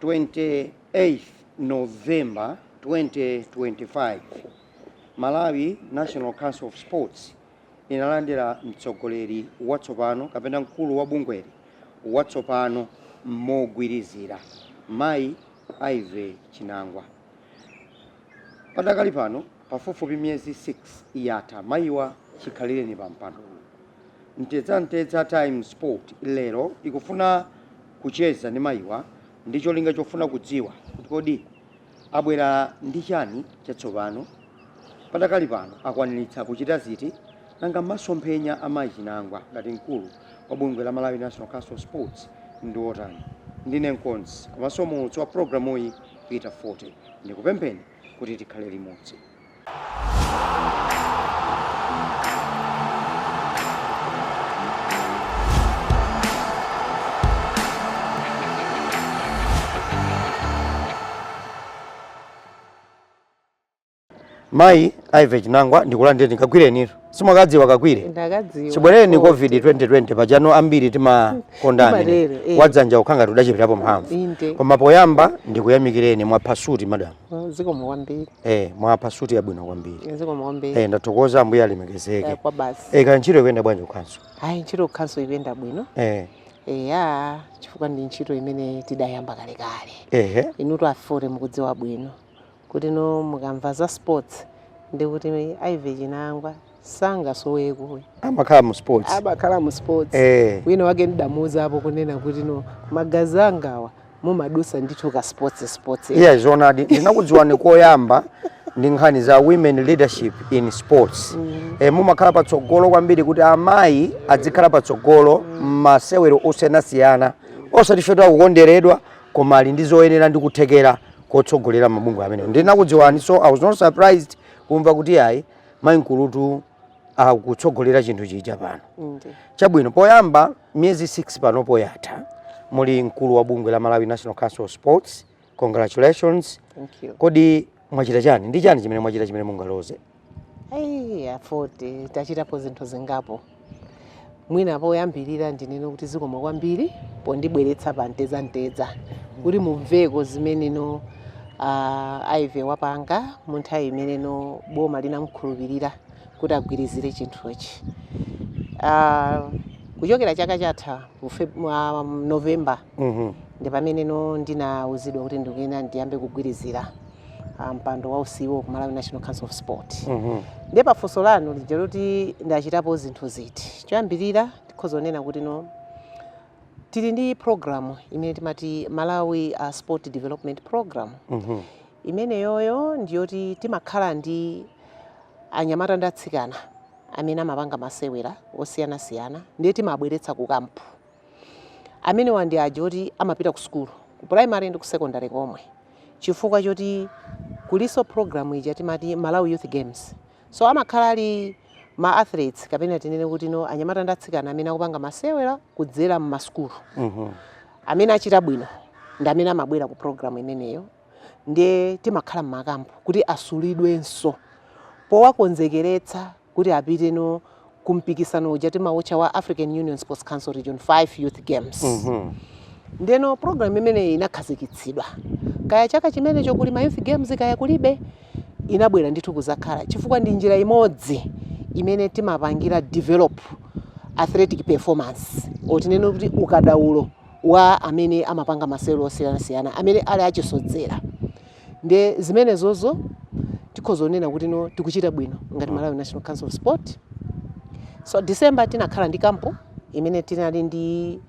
28 November 2025 Malawi National Council of Sports inalandira mtsogoleri watsopano kapena mkulu wa bungweli watsopano mogwirizira Mayi Ive Chinangwa. Padakali pano pafupifupi miyezi 6 yatha mayiwa chikhalireni pampando. Mtedza Time Sport lero ikufuna kucheza ndi mayiwa ndi cholinga chofuna kudziwa kuti kodi abwera ndi chani chatsopano. Padakali pano akwaniritsa kuchita ziti nanga masomphenya amayi Chinangwa ngati mkulu wa bungwe la Malawi National Council of Sports ndi otani. Ndine Nkonzi komanso mulutsi wa programu iyi Peter Forte ndikupempheni kuti tikhale limodzi. Mayi Ive Chinangwa ndikulandeni kagwireni simwakadziwa kagwire ndakadziwa chibwereni COVID 2020 pajano ambiri timakondani wadzanja ukhanga tudachipirapo mphamvu koma poyamba ndikuyamikireni mwapasuti madam zikomo kwambiri mwapasuti yabwino kwambiri zikomo kwambiri ndathokoza ambuye alemekezeke kwa basi kantchito ikuyenda bwanji kukhanso ntchito kukhanso ikuyenda bwino chifukwa ndi ntchito imene tidayamba kale inutu afore mukudziwa bwino kuti no mukamva za sports ndikuti Ive Chinangwa sangasoweko amakhala mu sports wina wake ndamuza apo kunena kuti no magazi angawa mumadusa ndithu ka sports zonadi ndinakudziwani koyamba ndi nkhani za women leadership in sports mumakhala patsogolo kwambiri kuti amayi adzikhala patsogolo masewero osiyanasiyana osati choti kukonderedwa koma ali ndi zoyenera ndi kuthekera kotsogolera mabungwe amene ndinakudziwani, so I was not surprised kumva kuti ayi mayi nkulutu akutsogolera chinthu chija pano. Chabwino poyamba miyezi 6 pano poyatha muli mkulu wa bungwe la Malawi National Council of Sports. Congratulations. Thank you. Kodi mwachita chani ndi chani chimene mwachita chimene mungaloze? Afote tachitapo zinthu zingapo. Mwina poyambirira ndinene kuti zikomo kwambiri pondibweretsa pantedza kuti mumveko zimene no Ive wapanga munthawi imene no boma linamkhulupirira kuti agwirizire chinthuchi. Kuchokera chaka chatha November ndi pamene no ndinauzidwa kuti ndikuyena ndiyambe kugwirizira mpando wausiwo ku Malawi National Council of Sport. Ndi pafunso lanu lija kuti ndachitapo zinthu ziti. Choyambirira tikhozonena kuti no tili ndi program imene timati Malawi Sport Development Program. Imene yoyo ndiyoti timakhala ndi anyamata ndi atsikana amene amapanga masewera osiyanasiyana ndiye timabweretsa ku kampu. Amene wandi aja oti amapita ku school, ku primary ndi ku secondary komwe. Chifukwa choti kuliso program ija timati Malawi Youth Games. So amakhala ali ma athletes kapena tinene kuti no anyamata ndi atsikana amene akupanga masewera kudzera mu maskulu. Amene achita bwino ndi amene amabwera ku program imeneyo. Ndiye timakhala m'makampu kuti asulidwenso powakonzekeretsa kuti apite no kumpikisano uja timawotcha wa African Union Sports Council Region 5 Youth Games. Ndeno program imene inakhazikitsidwa kaya chaka chimene chokuli ma Youth Games kaya kulibe inabwera ndithu kuzakhala chifukwa ndi njira imodzi imene timapangira develop athletic performance otinene kuti ukadaulo wa amene amapanga masewero osiyanasiyana amene ali achisodzera. Ndi zimene zozo tikhozonena kuti no tikuchita bwino ngati Malawi National Council of Sport. So December tinakhala ndi kampu imene tinali ndi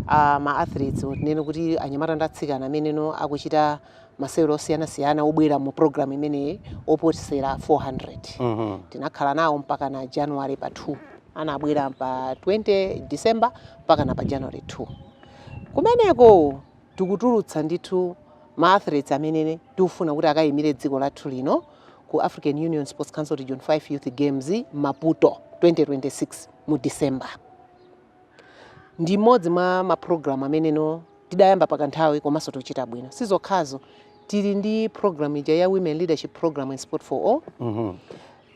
ma athletes otinene kuti anyamata ndi atsikana amene no akuchita masewero osiyanasiyana obwera mu program imene oposera 400. Tinakhala nawo mpaka na January pa 2. Anabwera pa 20 December mpaka na pa January 2. Kumeneko tikutulutsa ndithu ma athletes amene tikufuna kuti akayimire dziko lathu lino ku African Union Sports Council Region 5 Youth Games Maputo 2026 mu December. Ndi modzi mwa ma program amene no tidayamba pakanthawi komanso tochita bwino. Sizokhazo tili ndi program ija ya Women Leadership Program in Sport for All.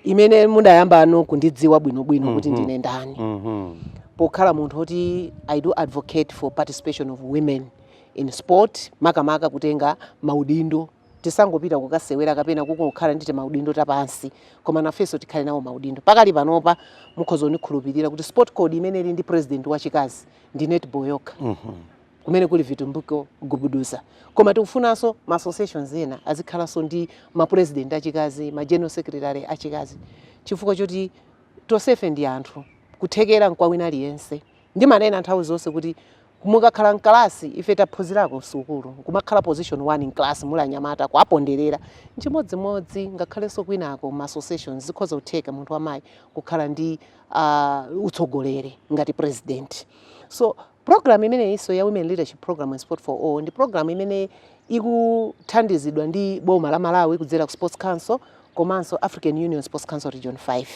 Imene mundayamba ano kundidziwa bwino kuti ndine ndani. Pokhala munthu oti I do advocate for participation of women in sport makamaka kutenga maudindo tisangopita kukasewera kapena kukukhala ndite maudindo tapansi koma nafenso tikhale nawo maudindo pakali panopa mukhoza unikhulupirira kuti sport code imene ili ndi president wachikazi ndi netball yokha kumene kuli Vitumbuko Gubuduza koma tikufunanso ma associations ena azikhalanso ndi ma president achikazi ma general secretary achikazi chifukwa choti tosefe ndi anthu kuthekera nkwawina aliyense ndi manena nthawi zonse kuti mukakhala mkalasi ife taphunzirako sukulu kumakhala position 1 in class mula nyamata kuaponderera chimodzimodzi ngakhalenso kwinako ma associations zikhoza kutheka munthu amayi kukhala ndi utsogolere ngati president. So program imene iso ya Women Leadership Program and Sport for All ndi program imene ikuthandizidwa ndi boma la Malawi kudzera ku Sports Council komanso African Union Sports Council Region 5.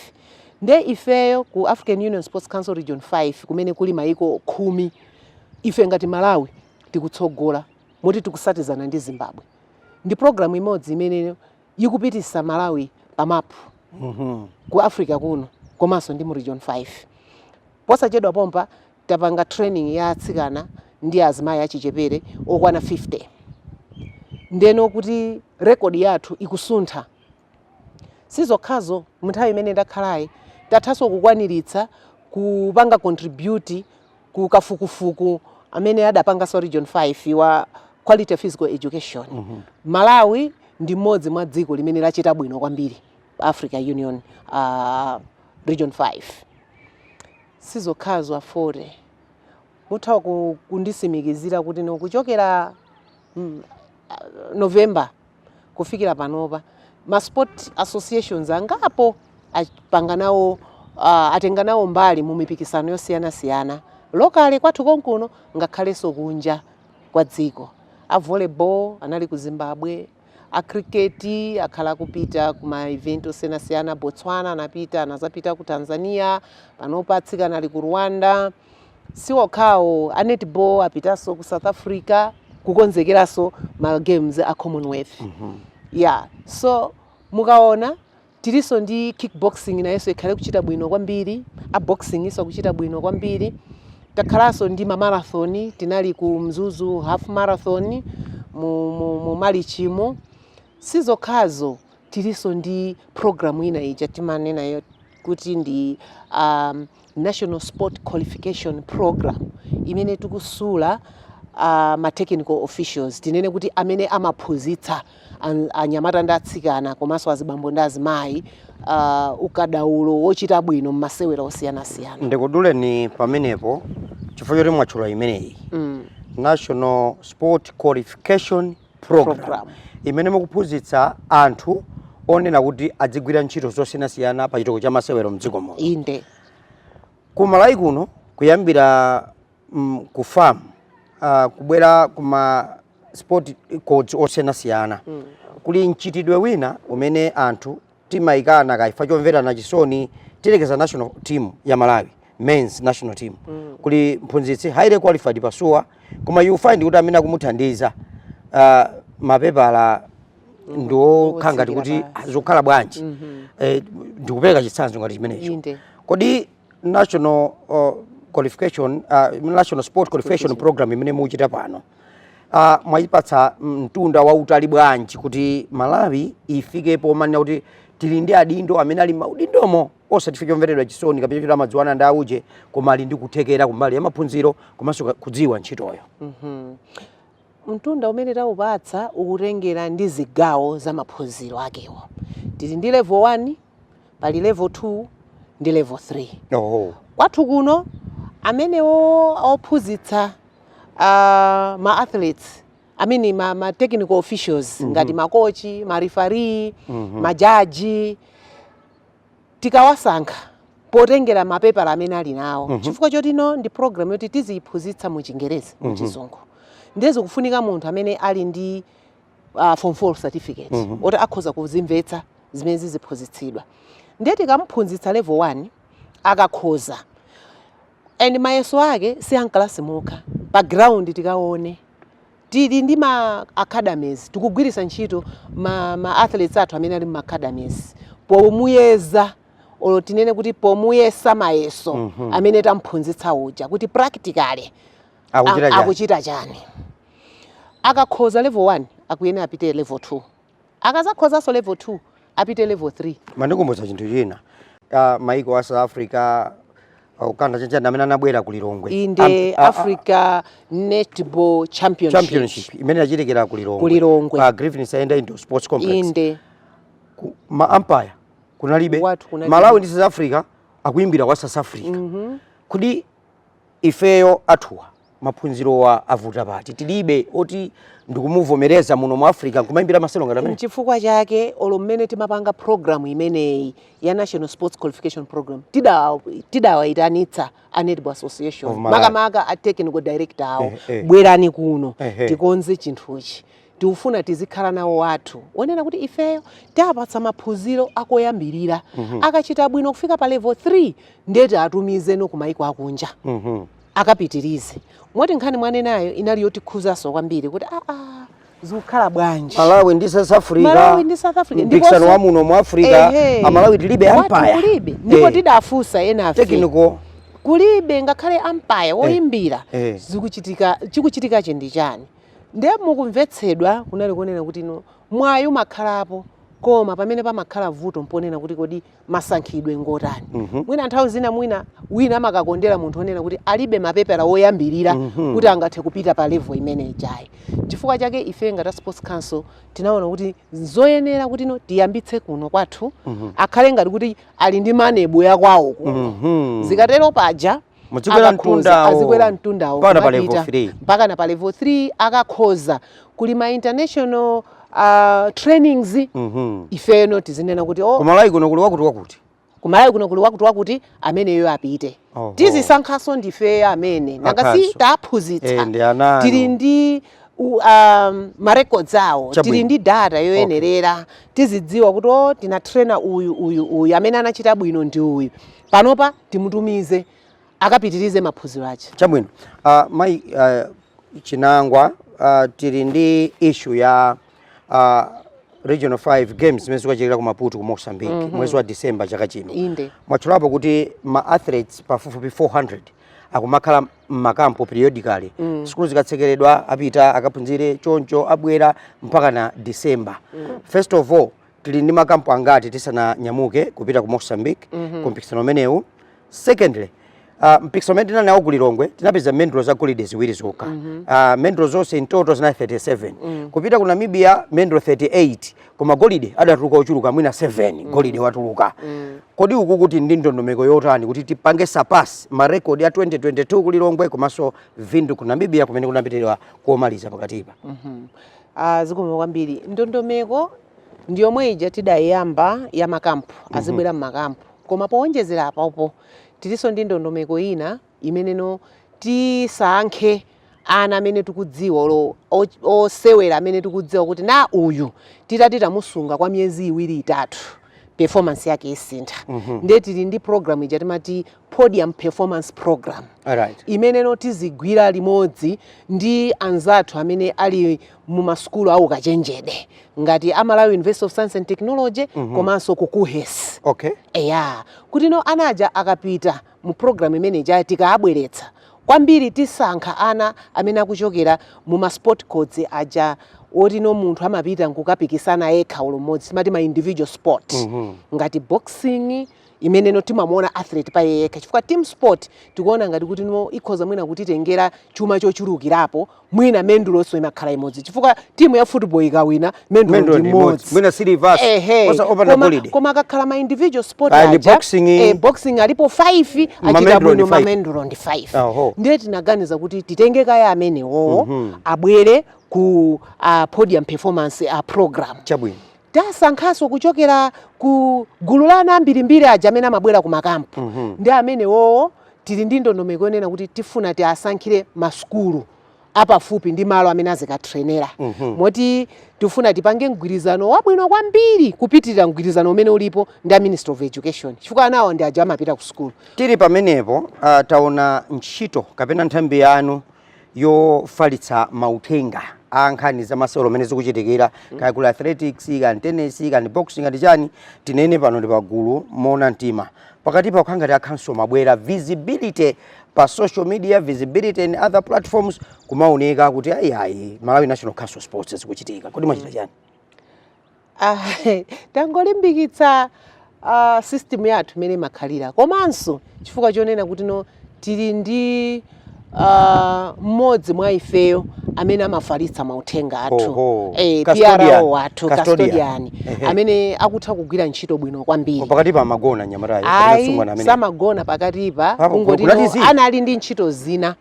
Nde ifeyo ku African Union Sports Council Region 5 kumene kuli maiko 10 ife ngati Malawi tikutsogola moti tikusatizana ndi Zimbabwe. Ndi program imodzi imene ikupitisa Malawi pamapu ku Africa kuno komanso ndi mu Region 5. Posachedwa pompa tapanga training ya atsikana ndi azimayi achichepere okwana 50. Ndeno kuti record yathu ikusuntha. Sizokhazo mnthawi imene ndakhalayi tathaso kukwaniritsa kupanga contribute ku kafukufuku amene adapanga so Region 5 wa quality physical education. Malawi ndi mmodzi mwa dziko limene lachita bwino kwambiri Africa Union Region 5. Sizokhazo afore mutha kundisimikizira kuti no kuchokera November kufikira panopa ma sport associations angapo apanganawo atenganawo mbali mu mipikisano yosiyana locally kwathu konkuno ngakhalenso kunja kwa dziko. A volleyball anali ku Zimbabwe, a cricket akhala kupita kuma event osiyana Botswana anapita anazapita ku Tanzania panopa atsikana ali ku Rwanda. Siwokhawo a netball apitaso ku South Africa kukonzekeraso ma games a Commonwealth. Yeah, so mukaona tiliso ndi kickboxing nayeso ikhale kuchita bwino kwambiri, a boxing iso kuchita bwino kwambiri. Takhalaso ndi ma marathon tinali ku Mzuzu half marathon mu Malichimo. Sizokhazo tiliso ndi program ina ija timanena yo kuti ndi National Sport Qualification Program imene tikusula ma technical officials tinene kuti amene amaphunzitsa anyamata ndi atsikana komanso azibambo ndi azimayi ukadaulo wochita bwino mmasewera osiyana. Ndikuduleni pamenepo chifukwa choti mwatchula imeneyi National Sport Qualification Program imene mukuphunzitsa anthu onena kuti adzigwira ntchito zosiyana pa chitoko cha masewero mdziko muno. Inde ku Malawi kuno kuyambira ku farm kubwera kuma sport codes osiyana kuli mchitidwe wina umene anthu timayikana kaifa chomverana chisoni tilekeza national team ya Malawi men's national team kuli mphunzitsi highly qualified pasuwa koma you find kuti amene akumuthandiza mapepala ndo khanga kuti zokhala bwanji ndikupeka chitsanzo ngati chimenecho. Kodi national qualification National Sport Qualification Program imene muchita pano mwayipatsa mtunda wa utali bwanji kuti Malawi ifikepo manena kuti tili ndi adindo amene ali maudindomo osati chomveredwa chisoni kapena kuti amadziwana ndi auje koma ali ndi kuthekera kumbali ya maphunziro komanso kudziwa ntchitoyo. Mtunda umene taupatsa ukutengera ndi zigawo za maphunziro akewo. Tili ndi level 1 pali level 2 ndi level 3. Kwathu kuno amenewo ophunzitsa ma athletes ma technical officials ngati makochi, ma referee, majaji tikawasankha potengera mapepala amene ali nawo. Chifukwa choti no ndi program yoti tiziphunzitsa mu Chingerezi mu Chizungu. Ndezi kufunika munthu amene ali ndi form 4 certificate oti akhoza kuzimvetsa zimene ziphunzitsidwa. Ndiye tikamphunzitsa level 1 akakhoza and mayeso ake si ankalasi mokha pa ground tikaone tili ndi ma academies tikugwiritsa ntchito ma athletes athu amene ali mu academies pomuyeza olo tinene kuti pomuyesa mayeso amene tamphunzitsa uja kuti practically akuchita chani. akakhoza level 1 akuyene apite level 2 akazakhozanso level 2 apite level 3. Mandikumbutsa chinthu china maiko a South Africa ukanda chanchana amene anabwera ku Lilongwe inde Africa Netball Championship imene yachitikira ku Lilongwe Griffiths ayenda into sports complex inde ma umpire kunalibe Malawi ndi South Africa akuimbira kwa South Africa kudi ifeyo athuwa maphunziro wa avuta pati tilibe oti ndikumuvomereza muno mu Africa kumaimbira maselo ngati amene chifukwa chake olo mmene timapanga program imeneyi ya National Sports Qualification Program tidawayitanitsa a Netball Association makamaka a technical director awo bwerani kuno tikonze chinthuchi tiufuna tizikhala nawo wathu onena kuti ifeyo tapatsa maphunziro akoyambirira akachita bwino kufika pa level 3 ndeti atumize no kumaiko akunja akapitirize moti nkhani mwanenayo inali yotikhuzaso kwambiri kuti zikukhala bwanji Malawi ndi South Africa mpikisano wa muno mu Africa Malawi tilibe umpire ndipo tidafunsa ena technical kulibe ngakhale umpire woyimbira chikuchitika ndi chani ndiye mukumvetsedwa kunali kunena kuti no mwayo makhalapo koma pamene pamakhala vuto mponena kuti kodi masankhidwe ngotani mwina nthawi zina wina amakakondera munthu onena kuti alibe mapepera woyambirira kuti angathe kupita pa level imene ijayi chifukwa chake ife ngati Sports Council tinaona kuti zoyenera kuti no tiyambitse kuno kwathu akhale ngati kuti ali ndi manebo yakwawo kuno zikatero paja azikwera mtundawo mpaka na pa level 3 akakhoza kuli ma international trainings ifeno tizinena kuti kumalawi kuno kuli wakuti kumalawi kuno kuli wakuti ameneyo apite tizisankhaso ndife amene nangasi taphunzitsa tili ndi ma records awo tili ndi data yoyenerera tizidziwa kuti tina trainer uyu amene anachita bwino ndi uyu panopa timutumize akapitirize maphunziro ache chabwino mai Chinangwa tili ndi issue ya Regional 5 Games zimene zikuchitikira ku Maputo ku Mozambique mwezi wa December chaka chino mwachulapo kuti ma athletes pafupifupi 400 akumakhala m'makampo periodically sikulu zikatsekeredwa apita akaphunzire choncho abwera mpaka na December. First of all tili ndi makampo angati tisananyamuke kupita ku Mozambique ku mpikisano umenewu. Secondly mpikisano umene tinali nawo ku Lilongwe tinapeza mendulo za golide ziwiri zokha mendulo zonse in total zina 37 kupita ku Namibia mendulo 38 koma golide adatuluka ochuluka mwina 7 golide watuluka kodi uku kuti ndi ndondomeko yotani kuti tipange surpass ma record ya 2022 ku Lilongwe komanso vindu ku Namibia kumene kunapitira komaliza pakatipa zikomo kwambiri ndondomeko ndiyomwe ija tidayamba ya makampu azibwera m'makampu koma powonjezera apapo tiliso ndi ndondomeko ina imeneno tisankhe ana amene tikudziwa osewera amene tikudziwa kuti na uyu titamusunga kwa miyezi 2-3 performance yake isintha ndiye tili ndi program ija timati podium performance program imeneno tizigwira limodzi ndi anzathu amene ali mu masukulu awo kachenjede ngati Malawi University of Science and Technology komanso ku KUHES kuti no anaja akapita mu program imene ija tikaabweretsa kwambiri tisankha ana amene akuchokera mu ma sport codes aja oti no munthu amapita nkukapikisana yekha ulumodzi timati ma individual sport ngati boxing imene no timamuona athlete pa yekha chifukwa team sport tikuona ngati kuti no ikhoza mwina kutitengera chuma chochulukirapo mwina menduloso imakhala imodzi chifukwa timu ya football ikawina mendulo ndi imodzi mwina silivers kosa opanda golide koma akakhala ma individual sport aja boxing alipo 5 achita bwino ma mendulo ndi 5 ndiye tinaganiza kuti titenge kaya amenewo abwere ku podium performance program chabwino tasankhaso kuchokera ku gulu la ana ambirimbiri aja amene amabwera ku makampu ndi amenewo tili ndi ndondomeko yonena kuti tifuna tiasankhire masukulu apafupi ndi malo amene azikatrainera moti tifuna tipange mgwirizano wabwino kwambiri kupitirira mgwirizano umene ulipo ndi Ministry of Education chifukwa anawo ndi aja amapita ku sukulu. Tili pamenepo taona ntchito kapena nthambi yanu yofalitsa mauthenga ankhani za masewero amene zikuchitikira kaya kula athletics kaya tennis kaya boxing kaya chani tinene pano ndi pagulu mona mtima pakati pa kukhangati akhanso mabwera visibility pa social media visibility and other platforms kumaoneka kuti ayi Malawi National Council of Sports zikuchitika. Kodi mwachita chani? Tangolimbikitsa system yathu imene makhalira. Komanso chifukwa chonena kuti no tili ndi mmodzi mwa ifeyo amene amafalitsa mauthenga athu. PRO wathu custodian amene akutha kugwira ntchito bwino kwambiri. Pakati pa magona nyamatayi anasungwana amene. Samagona pakatipa kungoti anali ndi ntchito zina.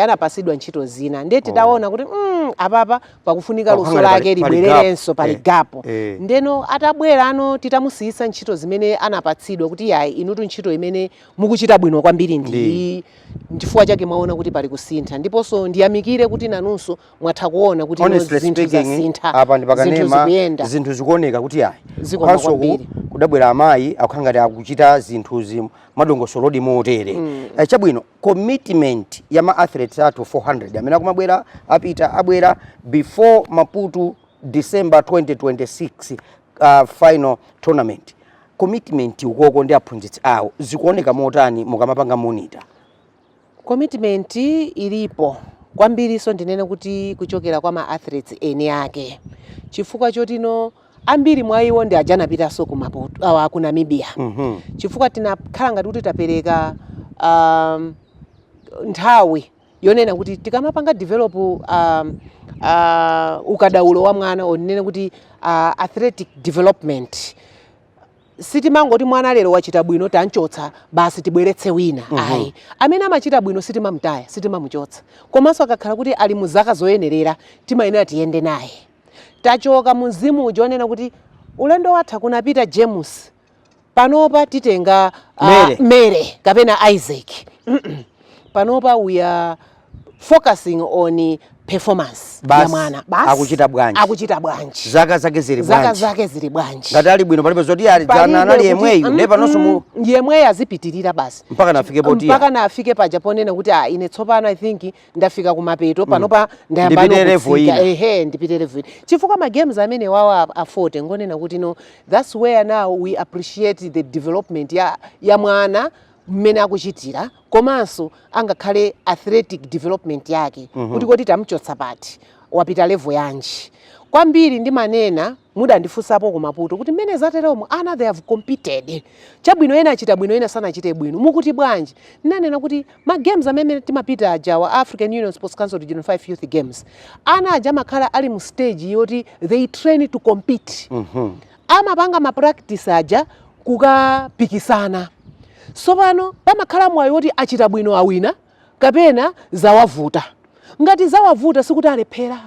Anapasidwa ntchito zina. Ndiye tidaona kuti apapa pakufunika luso lake libwererenso pali gapo. Ndeno atabwera ano titamusiyisa ntchito zimene anapatsidwa kuti yayi inutu ntchito imene mukuchita bwino kwambiri ndi chifukwa chake mwaona kuti pali kusintha. Ndiponso ndiyamikire kuti nanunso mwatha kuona kuti zinthu zasintha. Apa ndipakanema zinthu zikuoneka kuti yayi. Kwanso kudabwera amayi akukhangati akuchita zinthu madongosolodi motere. Chabwino commitment ya ma athletes athu 400 amene akumabwera abwera before Maputo December 2026 final tournament. Commitment ukoko ndi aphunzitsi awo zikuoneka motani mukamapanga monitor? Commitment ilipo kwambiri, so ndinene kuti kuchokera kwa ma athletes eni ake. Chifukwa chotino ambiri mwa iwo ndi ajanapita so ku Maputo ku Namibia. Chifukwa tinakhala ngati kuti tapereka nthawi yonena kuti tikamapanga develop ukadaulo wa mwana onene kuti athletic development sitimangoti mwana lero wachita bwino tanchotsa basi tibweretse wina. Ayi amene amachita bwino sitimamutaya sitimamuchotsa, komanso akakhala kuti ali mu zaka zoyenerera timayenera tiyende naye. Tachoka muzimu ujonena kuti ulendo watha kunapita James panopa titenga Mere kapena Isaac. Panopa we are focusing on performance ya mwana basi akuchita bwanji zaka zake zili bwanji ngati ali bwino palibe zoti ali jana anali yemweyo ndi panonso yemweyo azipitirira basi mpaka nafike pa Japonena kuti ine tsopano I think ndafika kumapeto panopa ndayamba kufika ndipite level chifukwa ma games amene wawo afote ngonena kuti no that's where now we appreciate the development ya mwana mmene akuchitira komanso angakhale athletic development yake kuti tamchotsa pati wapita level yanji. Kwambiri ndi manena mudandifunsapo ku Maputo kuti mmene zateromo ana they have competed chabwino ena achita bwino ena sana achite bwino mukuti bwanji. Nanena kuti ma games amene timapita aja wa African Union Sports Council Region 5 Youth Games ana aja makhala ali mu stage yoti they train to compete. Amapanga ma practice aja kukapikisana. So pano pamakhala mwayi woti achita bwino awina kapena zawavuta. Ngati zawavuta sikuti alephera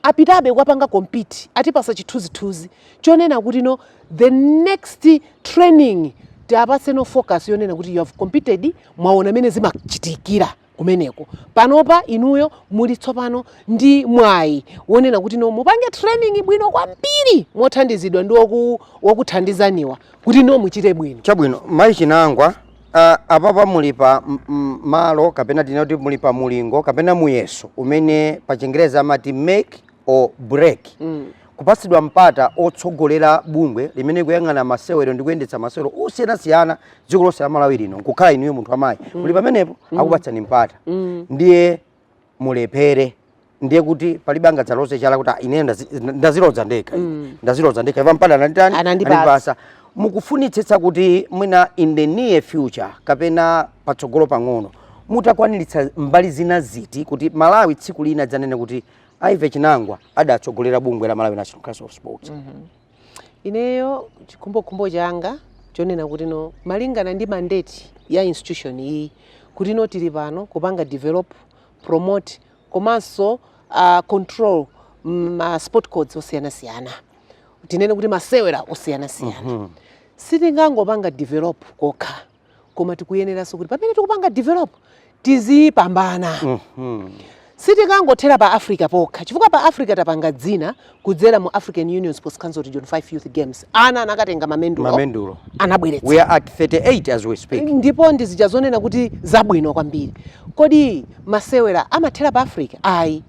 apitabe kwapanga compete atipasa chithunzithunzi chonena kuti no the next training tiapase no focus yonena kuti you have competed mwaona mene zimachitikira kumeneko. Panopa inuyo muli tsopano ndi mwayi wonena kuti no mupange training bwino kwambiri mothandizidwa ndi wakuthandizaniwa kuti no muchite bwino. Chabwino mayi Chinangwa apapa muli pa malo kapena tinoti muli pa mulingo kapena muyeso umene pa Chingereza amati make or break. Kupasidwa mpata otsogolera bungwe limene kuyang'ana masewero ndi kuyendetsa masewero osiyanasiyana dziko lonse la Malawi lino kukhala inuyo munthu amayi muli pamenepo akupatsani mpata ndiye mulephere ndiye kuti palibe angadzalose chala kuti ine ndazilodza ndekha iva mpata anandipasa mukufunitsetsa kuti mwina in the near future kapena patsogolo pang'ono mutakwaniritsa mbali zina ziti kuti Malawi tsiku lina dzanene kuti Ive Chinangwa adatsogolera bungwe la Malawi National Council of Sports. Ineyo chikumbo changa chonena kuti no malingana ndi mandate ya institution iyi kuti no tili pano kupanga develop promote komanso control sport codes osiyanasiyana tinene kuti masewera osiyanasiyana. Sitingangopanga develop kokha koma tikuyeneranso kuti pamene tikupanga develop tizipambana. Sitikangothera pa Africa pokha chifukwa pa Africa tapanga dzina kudzera mu African Union Sports Council Region 5 Youth Games ana anakatenga mamendulo anabweretsa. We are at 38 as we speak. Ndipo ndizijazonena kuti zabwino kwambiri. Kodi masewera amathera pa Africa? Ayi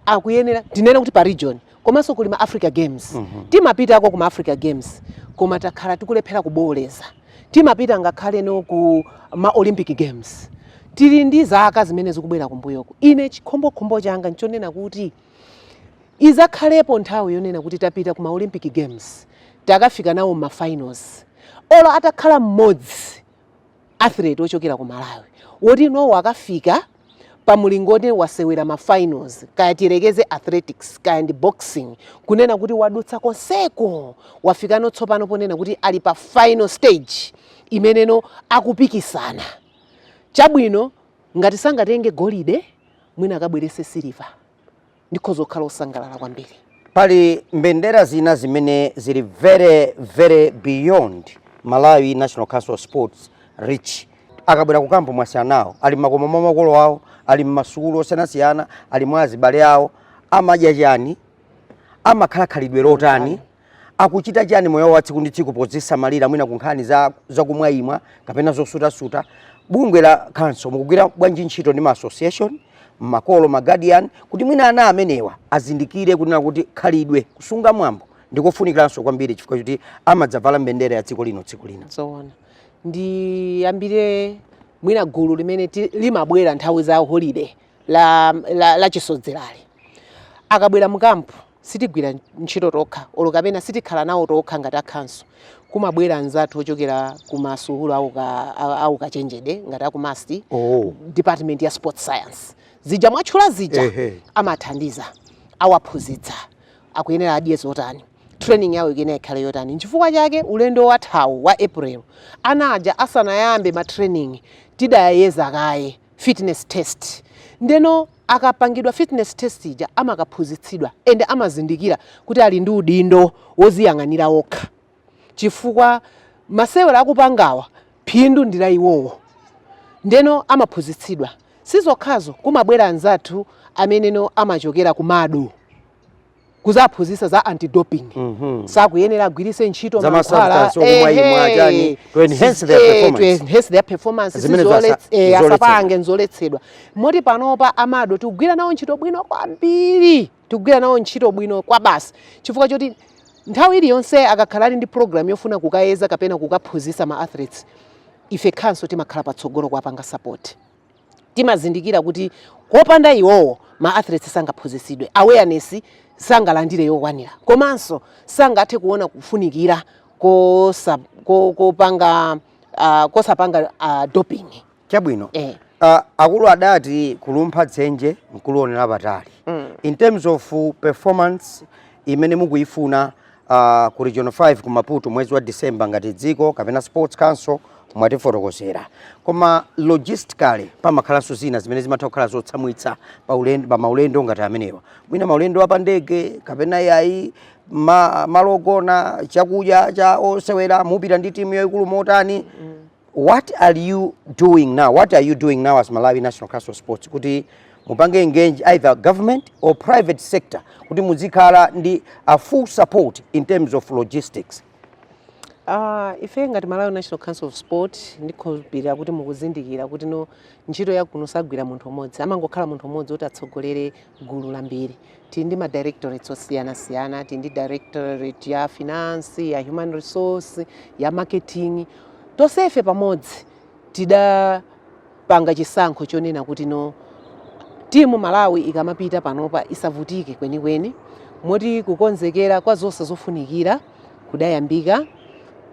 akuyenera tinene kuti pa region komanso kuli ma Africa Games. Timapita ako kuma Africa Games koma takhala tikulephera kuboleza. Timapita ngakhale no ku ma Olympic Games tili ndi zaka zimene zikubwera kumbuyoko. Ine chikhombokhombo changa nchonena kuti izakhalepo nthawi yonena kuti tapita kuma Olympic Games takafika nawo ma finals, olo atakhala mmodzi athlete ochokera ku Malawi woti nowo akafika pamulingoti wasewera ma finals, kaya tirekeze athletics kaya ndi boxing, kunena kuti wadutsa konseko wafika no tsopano ponena kuti ali pa final stage imeneno akupikisana. Chabwino ngati sangatenge golide mwina akabwerese silver, ndikhoza kukhala osangalala kwambiri. Pali mbendera zina zimene zili very beyond Malawi National Council of Sports reach. Akabwera kukampo mwasiyanawo, ali makomo makolo awo, ali mmasukulu osiyanasiyana, ali mwazibale awo, amadya chani, amakhala khalidwe lotani, akuchita chani moyo wa tsiku ndi tsiku podzisamalira mwina kunkhani za kumwayimwa kapena zosutasuta. Bungwe la council mukugwira bwanji ntchito ndi ma association, makolo, guardian, kuti mwina ana amenewa azindikire kunena kuti khalidwe kusunga mwambo ndikofunikiranso kwambiri chifukwa kuti amadzavala mbendera ya dziko lino tsiku lina. Zoona ndiyambire mwina gulu limene limabwera nthawi za holiday la chisodzerali. Akabwera mukampu sitigwira ntchito tokha olo kapena sitikhala nawo tokha ngati akhanso, kumabwera anzathu ochokera kumasukulu au kachenjede ngati akumasti department ya sports science zija mwatchula zija amathandiza awaphunzitsa akuyenera adye zotani, training yawo ikenera ikhale yotani. Nchifukwa chake ulendo wathawu wa April anaja asanayambe ma training tidayeza kaye fitness test, ndeno akapangidwa fitness test ija amakaphunzitsidwa ende amazindikira kuti ali ndi udindo woziyang'anira okha, chifukwa masewera akupangawa phindu ndila iwowo, ndeno amaphunzitsidwa. Sizokhazo kumabwera anzathu ameneno amachokera kumado kuzaphunzitsa za anti-doping. Sakuyenera agwirise ntchito mankhwala to enhance their performance asapange nzoletsedwa. Moti panopa amado tikugwira nawo ntchito bwino kwambiri, tikugwira nawo ntchito bwino kwa basi, chifukwa choti nthawi iliyonse akakhala ali ndi program yofuna kukayeza kapena kukaphunzitsa ma athletes, ife khanso timakhala patsogolo kuwapanga support. Timazindikira kuti kopanda iwowo ma athletes sangaphunzitsidwe, awareness sangalandire yokwanira, komanso sangathe kuona kufunikira kosapanga doping. Chabwino. Akulu adati kulumpha dzenje nkulionera patali. In terms of performance imene mukuifuna ku Region 5 ku Maputo mwezi wa December ngati dziko kapena Sports Council mwatifotokozera, koma logistically pamakhalanso zina zimene zimatha kukhala zotsamwitsa pa maulendo ngati amenewa, mwina maulendo apandege kapena yayi malogona chakudya cha osewera mupita ndi timu yoikulu motani. What are you doing now as Malawi National Council of Sports kuti mupange engage either government or private sector kuti muzikhala ndi a full support in terms of logistics? Ife ngati Malawi National Council of Sport ndikhulupirira kuti mukuzindikira kuti no ntchito yakuno sagwira munthu umodzi, amangokhala munthu umodzi kuti atsogolere gulu lambiri. Tili ndi ma directorates osiyanasiyana, tili ndi directorate ya finance, ya human resource, ya marketing. Tonsefe pamodzi tidapanga chisankho chonena kuti no timu Malawi ikamapita panopa isavutike kwenikweni, moti kukonzekera kwa zonse zofunikira kudayambika,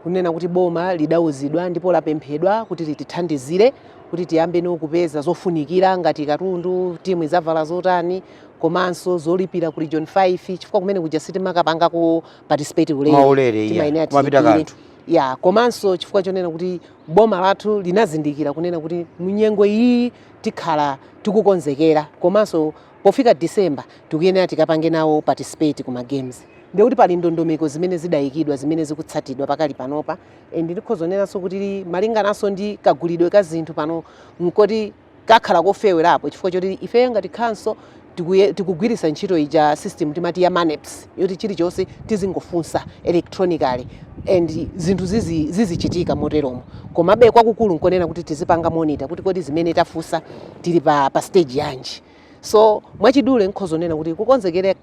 kunena kuti boma lidawuzidwa ndipo lapemphedwa kuti litithandizire kuti tiyambe no kupeza zofunikira ngati katundu, timu izavala zotani, komanso zolipira ku Region 5 chifukwa kumene kuja sitimakapanga ku participate ulere kumapita kanthu. Ya komanso chifukwa chonena kuti boma lathu linazindikira kunena kuti munyengo iyi tikhala tikukonzekera, komanso pofika December tikuyenera tikapange nawo participate kuma games. Ndikuti pali ndondomeko zimene zidayikidwa zimene zikutsatidwa pakali panopa, ndikhozonenanso kuti malinganaso ndi kagulidwe ka zinthu pano nkoti kakhala kofewerapo, chifukwa choti ife ngati council tikugwirisa ntchito ija system timati ya MANEPS yoti chilichonse tizingofunsa electronically and zinthu zizichitika moteromo. Komabe kwakukulu nkonena kuti tizipanga monitor kuti kodi zimene tafunsa tili pa stage yanji. so mwachidule nkhozonena kuti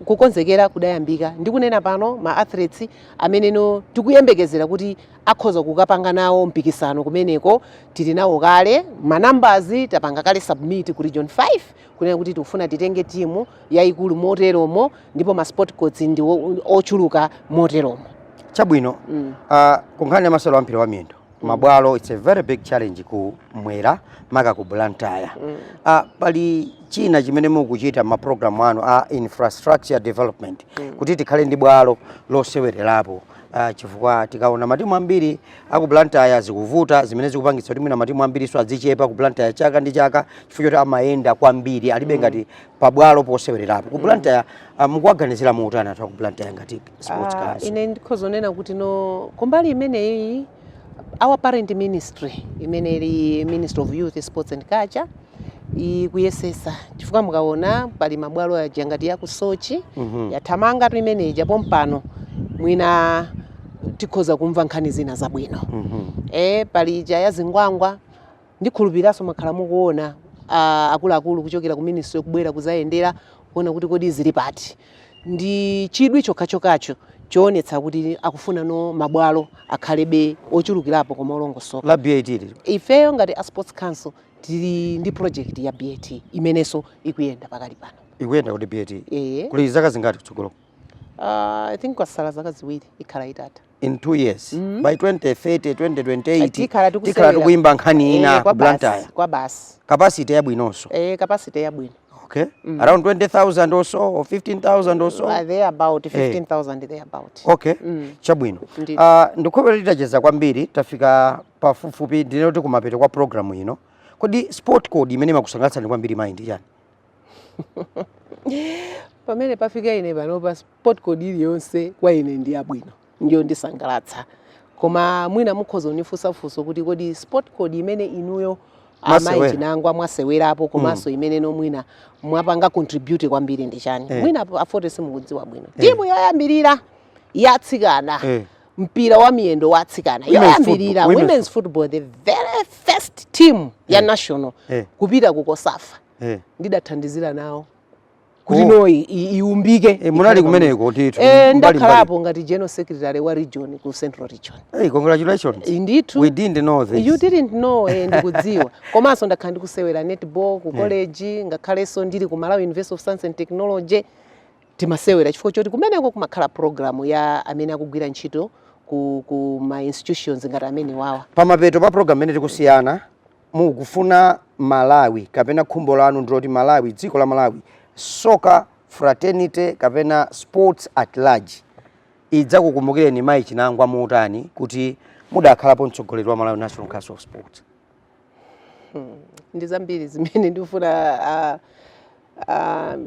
kukonzekera kudayambika ndikunena pano ma athletes ameneno tikuyembekezera kuti akhoza kukapanga nawo mpikisano kumeneko tili nawo kale ma numbers tapanga kale submit ku region 5 kunena kuti tikufuna titenge timu yayikulu moteromo ndipo ma sport coach ndi ochuluka moteromo. Chabwino kunkhani ya masewero ampira wa miyendo mabwalo, it's a very big challenge ku Mwera maka ku Blantyre. Pali china chimene mukuchita ma program anu a infrastructure development kuti tikhale ndi bwalo losewererapo chifukwa tikaona matimu ambiri aku Blantyre zikuvuta zimene zikupangitsa kuti mwina matimu ambiri so azichepa ku Blantyre chaka ndi chaka chifukwa choti amaenda kwambiri alibe ngati pabwalo posewererapo ku Blantyre. Mukuwaganizira muutana ku Blantyre ngati sports council? Ine ndikhozonena kuti no kumbali imeneyi our parent ministry imeneli Ministry of Youth, Sports and Culture ikuyesesa chifukwa mukaona pali mabwalo ya jangati ya kusochi yathamanga tu imeneyi japo mpano mwina tikhoza kumva nkhani zina zabwino. Pali ija ya Zingwangwa ndikhulupiraso makhala mukuona akuluakulu kuchokera ku ministry kubwera kuzayendera kuona kuti kodi zili pati. Ndi chidwi chokhacho choonetsa kuti akufuna no mabwalo akhalebe ochulukirapo koma olongosoka. La BAT ifeyo ngati a sports council tili ndi project ya BAT imeneso ikuyenda pakali pano. Ikuyenda kuti BAT kuli zaka zingati kutsogolo? I think kwasala zaka ziwiri ikhala itata. In 2 years by 2030 2028 tikhala tikuyimba nkhani ina ku Blantyre kwa basi capacity yabwinonso. Capacity yabwino. Okay. Around 20,000 or so or 15,000 or so? They about 15,000 they about. Okay. Chabwino. Ndikhobe litacheza kwambiri tafika pafupi ndinoti kumapeto kwa program ino. Kodi sport code imene makusangalatsa ni kwambiri mind yani? Pamene pafika ine panopa sport code iliyonse kwa ine ndi yabwino. Ndiyo ndisangalatsa. Koma mwina mukhoza unifusafuso kuti kodi sport code imene inuyo amayi chinangwa mwasewerapo komanso imene no mwina mwapanga contribute kwambiri ndi chani. Mwina afote simukudziwa bwino. Timu yoyambirira yatsikana. Mpira wa miyendo watsikana. Yoyambirira women's football the very first team ya national kupita ku Kosafa. Ndidathandizira nawo kuti no iumbike. Munali kumeneko titu. Ndakhalapo ngati general secretary wa region ku Central Region. Hey, congratulations. Indeed. We didn't know this. You didn't know ndikudziwa. Komanso ndakhala ndikusewera netball ku college ngakhalenso ndili ku Malawi University of Science and Technology timasewera chifukwa choti kumeneko kumakhala program ya amene akugwira ntchito ku ma institutions ngati amene wawa. Pamapeto pa program imene tikusiyana mukufuna Malawi kapena khumbo lanu ndiloti Malawi dziko la Malawi soccer fraternity kapena sports at large idza kukumbukireni mayi chinangwa muutani kuti mudakhalapo mtsogoleri wa Malawi National Council of Sports? Ndi zambiri zimene ndifuna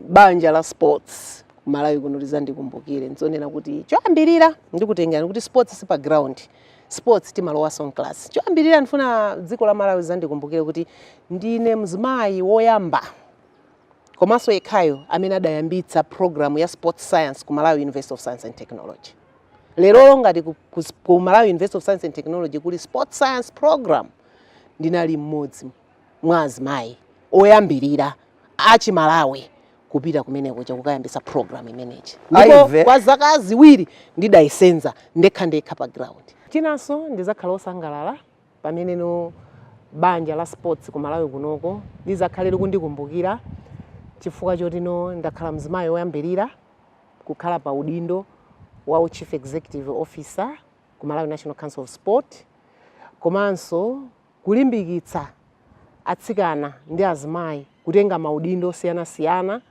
banja la sports Malawi kuno lizandikumbukire nzonena kuti choambirira ndikutengani kuti sports si pa ground, sports timalowa song class. Choambirira ndifuna dziko la Malawi lizandikumbukire kuti ndine mzimayi woyamba komanso yekhayo amene adayambitsa program ya sports science ku Malawi University of Science and Technology. Lero ngati ku Malawi University of Science and Technology kuli sports science program ndinali mmodzi mwa azimayi oyambirira achi Malawi kupita kumeneko chakukayambisa program imeneji. Ndipo kwa zaka ziwiri ndidayisenza ndekha pa ground. Chinanso ndizakhala osangalala pamene no banja la sports ku Malawi kunoko lizakhalira kundikumbukira chifukwa choti no ndakhala mzimayi woyambirira kukhala pa udindo wa Chief Executive Officer ku Malawi National Council of Sport, komanso kulimbikitsa atsikana ndi azimayi kutenga maudindo siyana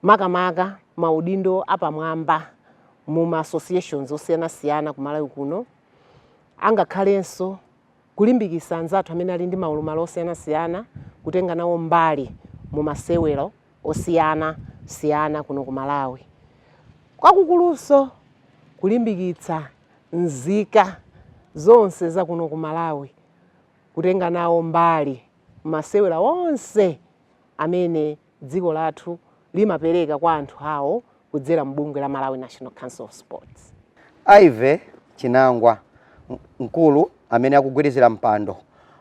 makamaka maudindo apamwamba mu associations osiyana ku Malawi kuno. Angakhalenso kulimbikitsa anzathu amene ali ndi maulumalo osiyana kutenga nawo mbali mu masewero osiyana kuno ku Malawi. Kwakukuluso kulimbikitsa nzika zonse za kuno ku Malawi kutenga nawo mbali masewera onse amene dziko lathu limapereka kwa anthu awo kudzera mbungwe la Malawi National Council of Sports. Ive Chinangwa mkulu amene akugwirizira mpando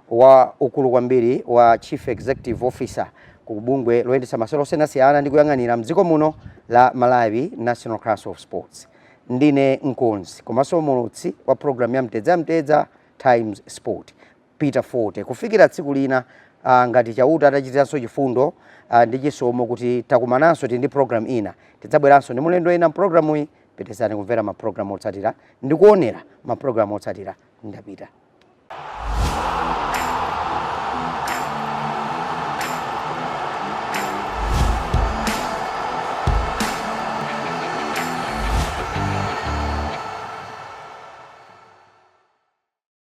wa ukulu kwambiri wa Chief Executive Officer ku bungwe loyendetsa masewero osiyanasiyana ndi kuyang'anira mdziko muno la Malawi National Council of Sports. Ndine Nkonzi komanso mulutsi wa program ya Mtedza Times Sport Peter Forte. Kufikira tsiku lina ngati chauta atachitiranso chifundo ndi chisomo kuti takumananso ndi program ina tidzabweranso ndi mulendo ina program iyi. Pitizani kumvera ma program otsatira ndi kuonera ma program otsatira. Ndapita.